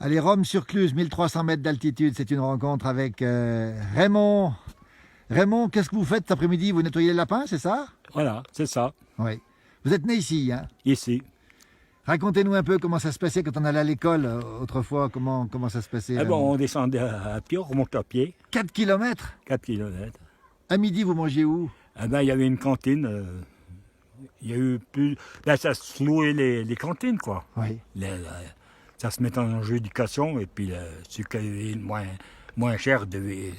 Allez, Rome-sur-Cluse, 1300 mètres d'altitude, c'est une rencontre avec Raymond. Raymond, qu'est-ce que vous faites cet après-midi? Vous nettoyez les lapins, c'est ça? Voilà, c'est ça, Oui. Vous êtes né ici, hein? ici. Racontez-nous un peu comment ça se passait quand on allait à l'école autrefois, comment ça se passait? Ah bon, on descendait à pied, on remontait à pied, 4 kilomètres? 4 kilomètres. À midi, vous mangez où? Ah ben, il y avait une cantine, il y a eu plus... Là, ça se louait les cantines, quoi. Oui. Ça se mettait en jeu d'éducation, et puis celui qui avait moins cher devait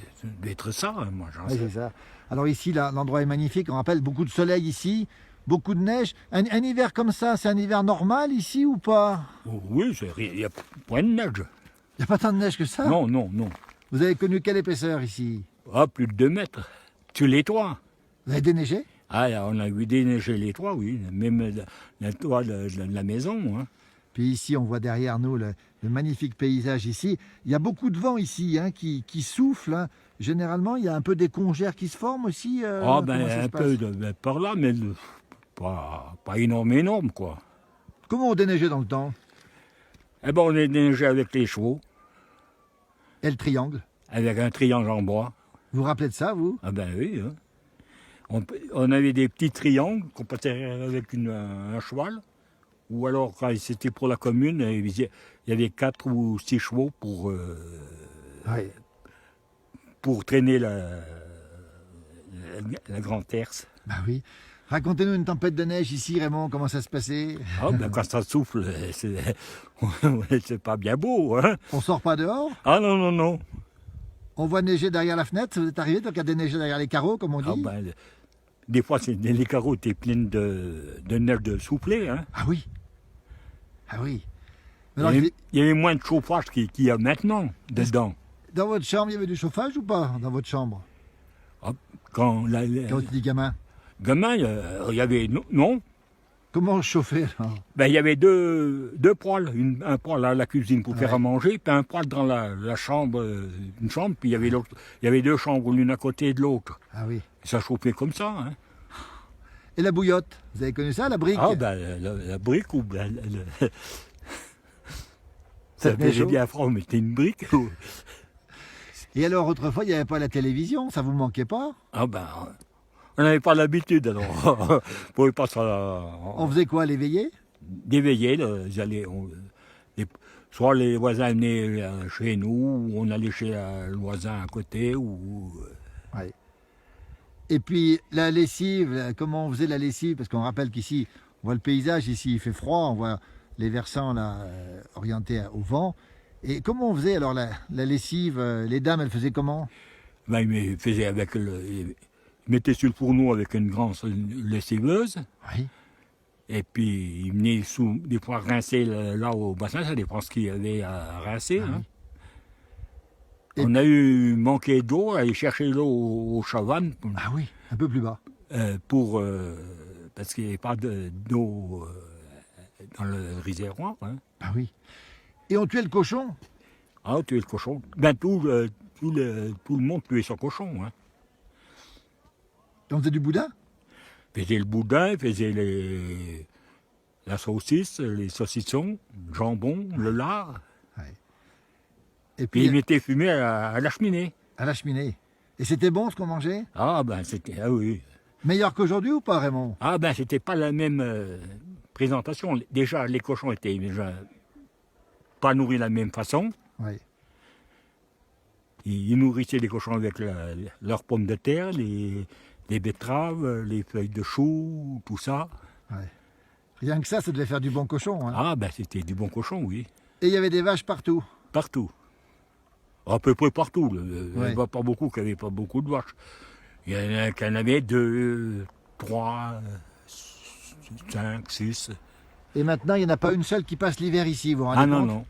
être ça, hein, moi j'en Oui, sais. c'est ça. Alors ici, là, l'endroit est magnifique. On rappelle beaucoup de soleil ici, beaucoup de neige. Un hiver comme ça, c'est un hiver normal ici ou pas? Oh, oui, il n'y a point de neige. Il n'y a pas tant de neige que ça? Non, non, non. Vous avez connu quelle épaisseur ici? Ah, plus de 2 mètres. Sur les toits. Vous avez déneigé? Ah, on a vu déneiger les toits, oui. Même le toit de la maison. Hein. Puis ici, on voit derrière nous le magnifique paysage ici. Il y a beaucoup de vent ici qui souffle. Hein. Généralement, il y a un peu des congères qui se forment aussi. Ah, ben, comment ça se un passe? peu par là, mais pas énorme, quoi. Comment on déneigeait dans le temps? Eh ben, on est déneigé avec les chevaux, Et le triangle? avec un triangle en bois. Vous vous rappelez de ça, vous? Ah, ben oui. Hein. On avait des petits triangles qu'on passait avec un cheval. Ou alors, quand c'était pour la commune, il y avait 4 ou 6 chevaux Oui. pour traîner la grande terre. Bah oui. Racontez-nous une tempête de neige ici, Raymond, comment ça se passait? Ah, ben, quand ça souffle, c'est pas bien beau. Hein. On sort pas dehors? Ah non, non, non. On voit neiger derrière la fenêtre, vous êtes arrivé, donc il y a déneigé derrière les carreaux, comme on dit? Ah, ben, des fois, les carreaux étaient pleins de neige de souffler. Hein. Ah oui. Ah oui. Il Alors, y avait moins de chauffage qu'il y a maintenant dedans. dans votre chambre, il y avait du chauffage ou pas, dans votre chambre? Ah, quand Quand tu dis gamin. gamin, il y avait... Non. Comment chauffer, alors? Ben, il y avait deux poêles. Un poêle à la cuisine pour faire Ouais. à manger, puis un poêle dans la chambre, une chambre, puis il y avait 2 chambres, l'une à côté de l'autre. Ah oui. Ça chauffait comme ça. Hein. Et la bouillotte, vous avez connu ça, la brique? Ah, ben, la brique ou... Ben, Ça ça tenait faisait chaud. bien froid, mais c'était une brique. Et alors, autrefois, il n'y avait pas la télévision, ça vous manquait pas? Ah ben, on n'avait pas l'habitude, alors on pouvait pas On faisait quoi, l'éveiller? d'éveiller. Soit les voisins venaient chez nous, ou on allait chez le voisin à côté, ou... Oui. Et puis, la lessive, comment on faisait la lessive? Parce qu'on rappelle qu'ici, on voit le paysage, ici il fait froid, on voit les versants là, orientés au vent. Et comment on faisait alors la lessive? Les dames, elles faisaient comment? Ben, ils faisaient avec ils mettaient sur le fourneau avec une grande lessiveuse, Oui. et puis ils venaient des fois rincer là au bassin, ça dépend ce qu'il y avait à rincer. Ah Hein. oui. Et On a eu manqué d'eau, aller chercher l'eau au Chavannes Ah oui, un peu plus bas. parce qu'il n'y avait pas d'eau dans le réservoir. Hein. Ah oui. Et on tuait le cochon? Ah, tuer le cochon. Ben, tout le monde tuait son cochon. Hein. Et on faisait du boudin? Faisait le boudin, faisait la saucisse, les saucissons, le jambon, le lard. Et Puis ils puis mettaient fumé à la cheminée. à la cheminée. Et c'était bon ce qu'on mangeait? Ah, ben, c'était... Ah oui. Meilleur qu'aujourd'hui ou pas, Raymond? Ah, ben, c'était pas la même présentation. Déjà, les cochons étaient déjà pas nourris de la même façon. Oui. Ils nourrissaient les cochons avec leurs pommes de terre, les betteraves, les feuilles de chou, tout ça. Ouais. Rien que ça devait faire du bon cochon. Hein. Ah, ben, c'était du bon cochon, oui. Et il y avait des vaches partout. Partout. À peu près partout. Il n'y Ouais. avait pas beaucoup qui n'avaient pas beaucoup de vaches. Il y en a qui en avaient 2, 3, 5, 6. Et maintenant, il n'y en a pas une seule qui passe l'hiver ici, vous vous rendez Ah non, compte? non.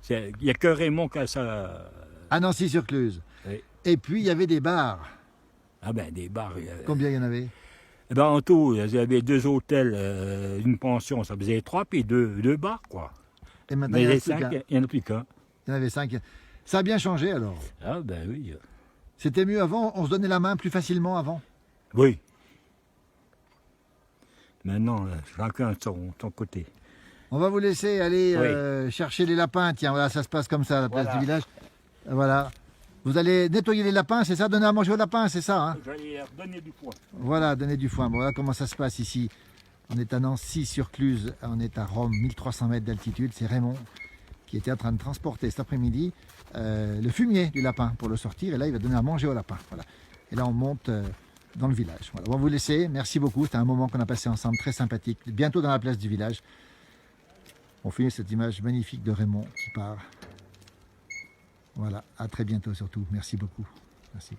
Il n'y a que Raymond qui a ça. À Nancy-sur-Cluse. Oui. Et puis, il y avait des bars. Ah ben, des bars. Combien il y en avait? Eh ben, en tout, il y avait 2 hôtels, une pension, ça faisait 3, puis 2 bars, quoi. Et maintenant, Mais il y en a les plus 5, qu'un. il n'y en a plus qu'un. Il y en avait 5. Ça a bien changé alors. Ah ben oui. C'était mieux avant, on se donnait la main plus facilement avant. Oui. Maintenant, chacun de son côté. On va vous laisser aller Oui. chercher les lapins. Tiens, voilà, ça se passe comme ça, à la place Voilà. du village. Voilà. Vous allez nettoyer les lapins, c'est ça? Donner à manger aux lapins, c'est ça, hein? J'allais leur donner du foin. Voilà, donner du foin. Bon, voilà comment ça se passe ici. On est à Nancy-sur-Cluse, on est à Rome, 1300 mètres d'altitude. C'est Raymond qui était en train de transporter cet après-midi le fumier du lapin pour le sortir. Et là, il va donner à manger au lapin. Voilà. Et là, on monte dans le village. Voilà. On va vous laisser. Merci beaucoup. C'était un moment qu'on a passé ensemble, très sympathique. Bientôt dans la place du village. On finit cette image magnifique de Raymond qui part. Voilà. À très bientôt surtout. Merci beaucoup. Merci.